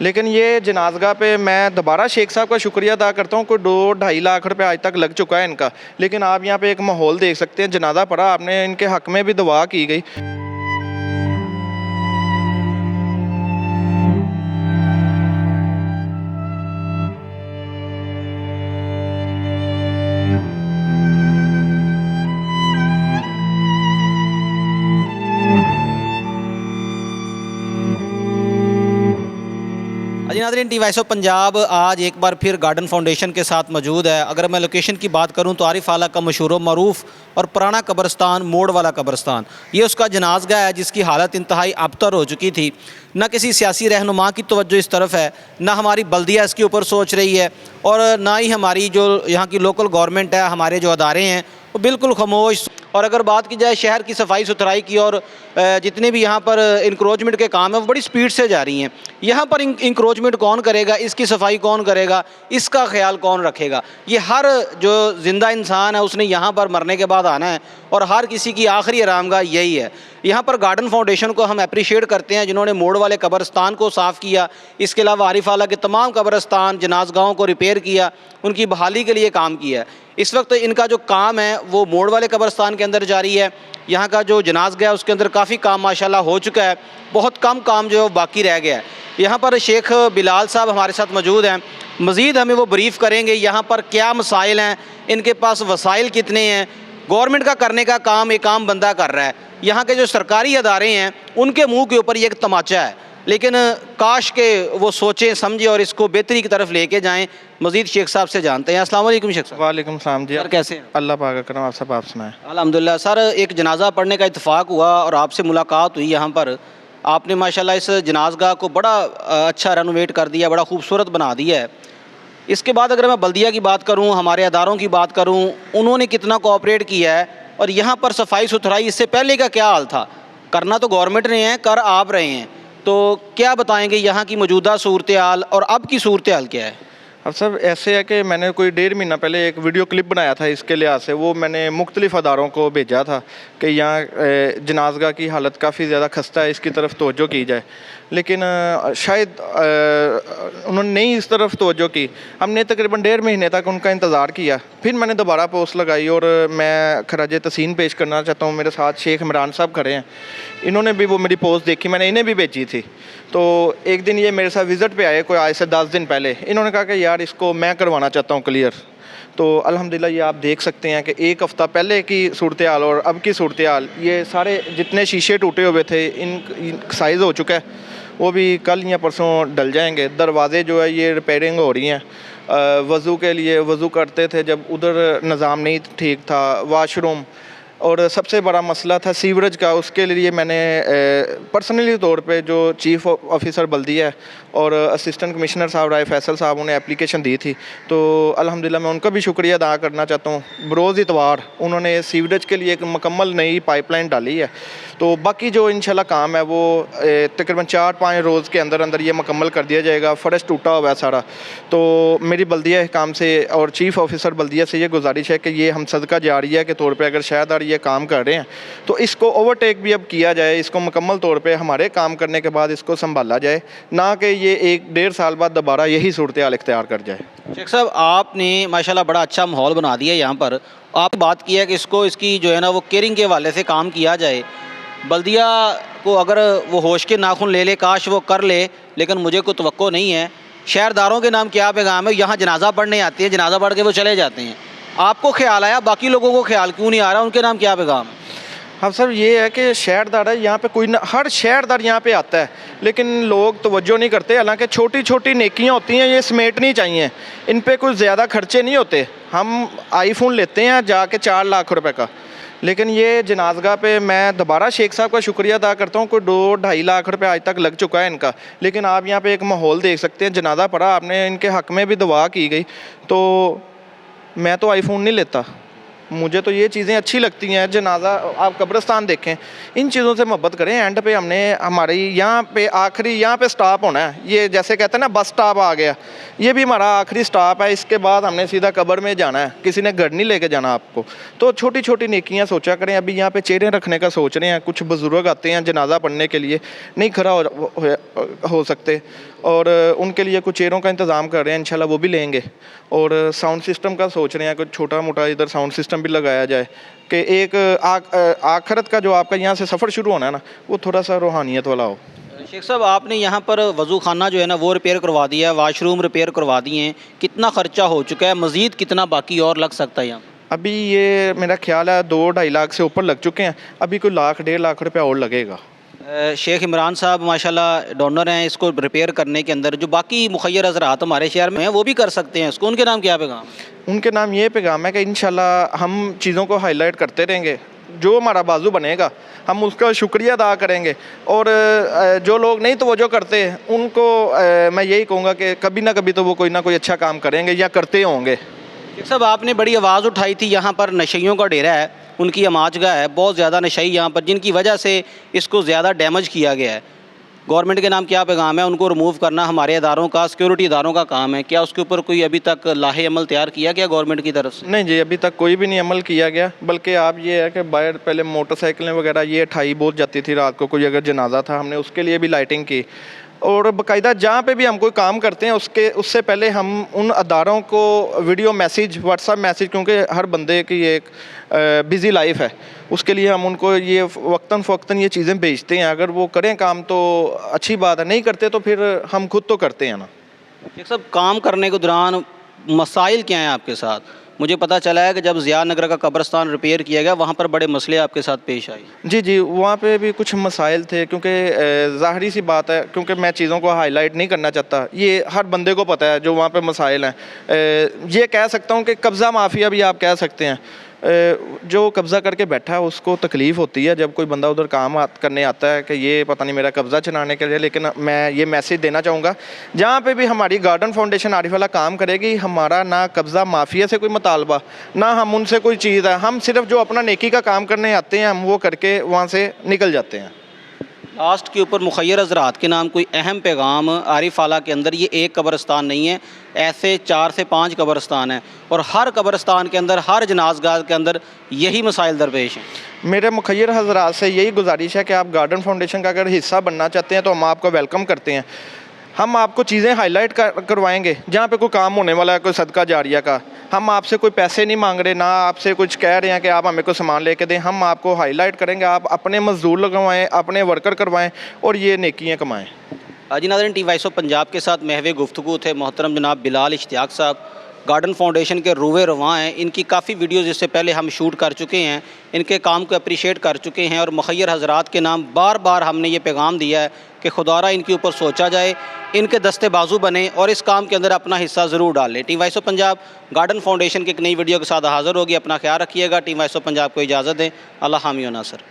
लेकिन ये जनाज़गाह पे मैं दोबारा शेख साहब का शुक्रिया अदा करता हूँ। कोई 2-2.5 लाख रुपए आज तक लग चुका है इनका, लेकिन आप यहाँ पे एक माहौल देख सकते हैं, जनाजा पढ़ा आपने, इनके हक़ में भी दुआ की गई। जी नाज़रीन, टी वॉइस ऑफ पंजाब आज एक बार फिर गार्डन फाउंडेशन के साथ मौजूद है। अगर मैं लोकेशन की बात करूं तो आरिफ आला का मशहूर मरूफ और पुराना कब्रस्तान, मोड़ वाला कब्रस्तान, ये उसका जनाज़गाह है जिसकी हालत इंतहाई अबतर हो चुकी थी। न किसी सियासी रहनुमा की तवज्जो इस तरफ है, न हमारी बल्दिया इसके ऊपर सोच रही है, और ना ही हमारी जो यहाँ की लोकल गवर्नमेंट है, हमारे जो अदारे हैं वो बिल्कुल खामोश। और अगर बात की जाए शहर की सफाई सुथराई की, और जितने भी यहाँ पर इंक्रोचमेंट के काम हैं वो बड़ी स्पीड से जा रही हैं। यहाँ पर इंक्रोचमेंट कौन करेगा, इसकी सफाई कौन करेगा, इसका ख्याल कौन रखेगा? ये हर जो ज़िंदा इंसान है उसने यहाँ पर मरने के बाद आना है, और हर किसी की आखिरी आरामगाह यही है। यहाँ पर गार्डन फाउंडेशन को हम अप्रिशिएट करते हैं जिन्होंने मोड़ वाले कब्रस्तान को साफ़ किया। इसके अलावा आरिफ आला के तमाम कब्रस्तान, जनाज़गाहों को रिपेयर किया, उनकी बहाली के लिए काम किया। इस वक्त इनका जो काम है वो मोड़ वाले कब्रस्तान के अंदर जारी है। यहाँ का जो जनाज़गाह है उसके अंदर काफ़ी काम माशाल्लाह हो चुका है, बहुत कम काम जो है वो बाकी रह गया है। यहाँ पर शेख बिलाल साहब हमारे साथ मौजूद हैं, मज़ीद हमें वो ब्रीफ़ करेंगे यहाँ पर क्या मसाइल हैं, इनके पास वसाइल कितने हैं। गवर्नमेंट का करने का काम एक आम बंदा कर रहा है, यहाँ के जो सरकारी अदारे हैं उनके मुंह के ऊपर ये एक तमाचा है, लेकिन काश के वो सोचें समझें और इसको बेहतरी की तरफ लेके जाएं। मज़ीद शेख साहब से जानते हैं। अस्सलाम वालेकुम शेख साहब। वालेकुम सलाम जी। सर कैसे हैं? अल्लाह पाक का करम, आप सब आप सुनाएं। अल्हम्दुलिल्लाह। सर, एक जनाजा पढ़ने का इत्तेफाक हुआ और आपसे मुलाकात हुई यहाँ पर। आपने माशाल्लाह इस जनाज़गाह को बड़ा अच्छा रेनोवेट कर दिया, बड़ा खूबसूरत बना दिया है। इसके बाद अगर मैं बल्दिया की बात करूँ, हमारे अदारों की बात करूँ, उन्होंने कितना कोऑपरेट किया है, और यहाँ पर सफाई सुथराई इससे पहले का क्या हाल था? करना तो गवर्नमेंट ने है, कर आप रहे हैं, तो क्या बताएंगे यहाँ की मौजूदा सूरत हाल और अब की सूरत हाल क्या है? अब सब ऐसे है कि मैंने कोई 1.5 महीना पहले एक वीडियो क्लिप बनाया था इसके लिहाज से, वो मैंने मुख्तलिफ़ अदारों को भेजा था कि यहाँ जनाज़गाह की हालत काफ़ी ज़्यादा खस्ता है, इसकी तरफ तवज्जो की जाए, लेकिन शायद उन्होंने नहीं इस तरफ तवज्जो की। हमने तकरीबन 1.5 महीने तक उनका इंतज़ार किया, फिर मैंने दोबारा पोस्ट लगाई, और मैं खराज तहसीन पेश करना चाहता हूँ। मेरे साथ शेख इमरान साहब खड़े हैं, इन्होंने भी वो मेरी पोस्ट देखी, मैंने इन्हें भी भेजी थी। तो एक दिन ये मेरे साथ विज़िट पे आए, कोई आज से 10 दिन पहले। इन्होंने कहा कि यार इसको मैं करवाना चाहता हूँ क्लियर। तो अल्हम्दुलिल्लाह ये आप देख सकते हैं कि एक हफ़्ता पहले की सूरत हाल और अब की सूरत हाल, ये सारे जितने शीशे टूटे हुए थे इन साइज़ हो चुका है, वो भी कल या परसों डल जाएंगे। दरवाज़े जो है ये रिपेयरिंग हो रही हैं। वज़ू के लिए वज़ू करते थे जब उधर निज़ाम नहीं ठीक था, वाशरूम, और सबसे बड़ा मसला था सीवरेज का। उसके लिए मैंने पर्सनली तौर पे जो चीफ़ ऑफिसर बल्दिया है और असिस्टेंट कमिश्नर साहब राय फैसल साहब, उन्हें एप्लीकेशन दी थी। तो अल्हम्दुलिल्लाह मैं उनका भी शुक्रिया अदा करना चाहता हूँ। बरोज़ इतवार उन्होंने सीवरेज के लिए एक मुकम्मल नई पाइपलाइन डाली है। तो बाकी जो इंशाल्लाह काम है वो तकरीबन 4-5 रोज़ के अंदर अंदर ये मुकम्मल कर दिया जाएगा। फ़र्श टूटा हुआ है सारा। तो मेरी बल्दिया काम से और चीफ़ ऑफिसर बल्दिया से ये गुजारिश है कि ये हम सदका जारिया के तौर पे अगर शायद ये काम कर रहे हैं तो इसको ओवरटेक भी अब किया जाए, इसको मुकम्मल तौर पे हमारे काम करने के बाद इसको संभाला जाए, ना कि ये 1-1.5 साल बाद दोबारा यही सूरत हाल इख्तियार कर जाए। शेख साहब, आपने माशाल्लाह बड़ा अच्छा माहौल बना दिया यहाँ पर। आप बात की है कि इसको इसकी जो है ना वो केयरिंग के हवाले से काम किया जाए। बल्दिया को अगर वो होश के नाखून ले ले, काश वो कर ले, लेकिन मुझे कोई तवक्को नहीं है। शहरदारों के नाम क्या पैगाम है? यहाँ जनाजा पढ़ने आते हैं, जनाजा पढ़ के वो चले जाते हैं। आपको ख्याल आया, बाकी लोगों को ख्याल क्यों नहीं आ रहा? उनके नाम क्या पैगाम है? हाँ सर, ये है कि शहरदार है यहाँ पे, कोई ना, हर शहरदार यहाँ पे आता है, लेकिन लोग तवज्जो नहीं करते। हालांकि छोटी छोटी नेकियाँ होती हैं, ये समेटनी चाहिए, इन पे कोई ज़्यादा खर्चे नहीं होते। हम आईफोन लेते हैं जाके 4 लाख रुपए का, लेकिन ये जनाज़गाह पे मैं दोबारा शेख साहब का शुक्रिया अदा करता हूँ। कोई 2-2.5 लाख रुपए आज तक लग चुका है इनका, लेकिन आप यहाँ पे एक माहौल देख सकते हैं। जनाजा पढ़ा आपने, इनके हक़ में भी दुआ की गई। तो मैं तो आईफोन नहीं लेता, मुझे तो ये चीज़ें अच्छी लगती हैं। जनाजा आप कब्रिस्तान देखें, इन चीज़ों से मोहब्बत करें। एंड पे हमने हमारी यहाँ पे आखिरी यहाँ पे स्टॉप होना है। ये जैसे कहते हैं ना बस स्टॉप आ गया, ये भी हमारा आखिरी स्टॉप है। इसके बाद हमने सीधा कब्र में जाना है, किसी ने घर नहीं लेके जाना आपको। तो छोटी छोटी नेकियां सोचा करें। अभी यहाँ पे चेहरे रखने का सोच रहे हैं, कुछ बुजुर्ग आते हैं जनाजा पढ़ने के लिए, नहीं खड़ा हो सकते, और उनके लिए कुछ चेयरों का इंतज़ाम कर रहे हैं, इंशाल्लाह वो भी लेंगे। और साउंड सिस्टम का सोच रहे हैं, कुछ छोटा मोटा इधर साउंड सिस्टम भी लगाया जाए कि एक आखिरत का जो आपका यहाँ से सफ़र शुरू होना है ना, वो थोड़ा सा रूहानियत वाला हो। शेख साहब, आपने यहाँ पर वज़ू खाना जो है ना वो रिपेयर करवा दिया है, वाशरूम रिपेयर करवा दिए हैं, कितना ख़र्चा हो चुका है, मज़ीद कितना बाकी और लग सकता है यहाँ? अभी ये मेरा ख्याल है 2-2.5 लाख से ऊपर लग चुके हैं, अभी कोई 1-1.5 लाख रुपया और लगेगा। शेख इमरान साहब माशाल्लाह डोनर हैं, इसको रिपेयर करने के अंदर जो बाकी मुखय्यर हज़रात हमारे शहर में हैं वो भी कर सकते हैं इसको, उनके नाम क्या पैगाम? उनके नाम ये पैगाम है कि इंशाल्लाह हम चीज़ों को हाईलाइट करते रहेंगे। जो हमारा बाजू बनेगा हम उसका शुक्रिया अदा करेंगे। और जो लोग नहीं तवज्जो करते उनको मैं यही कहूँगा कि कभी ना कभी तो वो कोई ना कोई अच्छा काम करेंगे या करते होंगे। शेख साहब, आपने बड़ी आवाज़ उठाई थी, यहाँ पर नशइयों का डेरा है, उनकी अमाजगाह है, बहुत ज़्यादा नशई यहाँ पर, जिनकी वजह से इसको ज़्यादा डैमेज किया गया है। गवर्नमेंट के नाम क्या पैगाम है? उनको रिमूव करना हमारे इदारों का, सिक्योरिटी इदारों का काम है। क्या उसके ऊपर कोई अभी तक लाहे अमल तैयार किया गया गवर्नमेंट की तरफ से? नहीं जी, अभी तक कोई भी नहीं अमल किया गया। बल्कि आप ये है कि बाहर पहले मोटरसाइकिलें वगैरह ये ठाई बहुत जाती थी, रात को कोई अगर जनाजा था हमने उसके लिए भी लाइटिंग की। और बाकायदा जहाँ पे भी हम कोई काम करते हैं उससे पहले हम उन अदारों को वीडियो मैसेज, व्हाट्सएप मैसेज, क्योंकि हर बंदे की एक बिज़ी लाइफ है, उसके लिए हम उनको ये वक्तन फ़वक्तन ये चीज़ें भेजते हैं। अगर वो करें काम तो अच्छी बात है, नहीं करते तो फिर हम खुद तो करते हैं ना। शेख साहब, काम करने के दौरान मसाइल क्या हैं आपके साथ? मुझे पता चला है कि जब ज़िया नगर का कब्रिस्तान रिपेयर किया गया वहाँ पर बड़े मसले आपके साथ पेश आए। जी जी, वहाँ पे भी कुछ मसाइल थे, क्योंकि ज़ाहिरी सी बात है, क्योंकि मैं चीज़ों को हाईलाइट नहीं करना चाहता, ये हर बंदे को पता है जो वहाँ पे मसाइल हैं। ये कह सकता हूँ कि कब्ज़ा माफिया भी आप कह सकते हैं। जो कब्ज़ा करके बैठा है उसको तकलीफ़ होती है जब कोई बंदा उधर काम करने आता है कि ये पता नहीं मेरा कब्ज़ा चलाने के लिए। लेकिन मैं ये मैसेज देना चाहूँगा, जहाँ पे भी हमारी गार्डन फाउंडेशन आरिफ वाला काम करेगी, हमारा ना कब्ज़ा माफिया से कोई मुतालबा, ना हम उनसे कोई चीज़ है। हम सिर्फ जो अपना नेकी का काम करने आते हैं हम वो करके वहाँ से निकल जाते हैं। लास्ट के ऊपर मुखय्यर हज़रात के नाम कोई अहम पैगाम? आरिफ आला के अंदर ये एक कब्रिस्तान नहीं है, ऐसे 4 से 5 कब्रिस्तान हैं और हर कब्रिस्तान के अंदर, हर जनाज़गाह के अंदर यही मसाइल दरपेश हैं। मेरे मुखय्यर हज़रात से यही गुजारिश है कि आप गार्डन फाउंडेशन का अगर हिस्सा बनना चाहते हैं तो हम आपको वेलकम करते हैं। हम आपको चीज़ें हाईलाइट करवाएंगे। जहाँ पे कोई काम होने वाला है, कोई सदका जारिया का, हम आपसे कोई पैसे नहीं मांग रहे, ना आपसे कुछ कह रहे हैं कि आप हमें कोई सामान लेके दें। हम आपको हाईलाइट करेंगे, आप अपने मजदूर लगवाएं, अपने वर्कर करवाएं और ये नेकियां कमाएं। जी नाज़रीन, टी वॉइस ऑफ पंजाब के साथ महवे गुफ्तगू थे मोहतरम जनाब बिलाल इश्तियाक साहब, गार्डन फाउंडेशन के रूए रवां हैं। इनकी काफ़ी वीडियोज़ इससे पहले हम शूट कर चुके हैं, इनके काम को अप्रिशिएट कर चुके हैं और मुखय्यर हज़रात के नाम बार बार हमने ये पैगाम दिया है कि खुदारा इनके ऊपर सोचा जाए, इनके दस्ते बाजू बने और इस काम के अंदर अपना हिस्सा ज़रूर डालें। T voice of Punjab garden foundation की एक नई वीडियो के साथ हाज़िर होगी। अपना ख्याल रखिएगा। टी वॉइस ऑफ पंजाब को इजाज़त दें। अल्लाह हामी व नासर।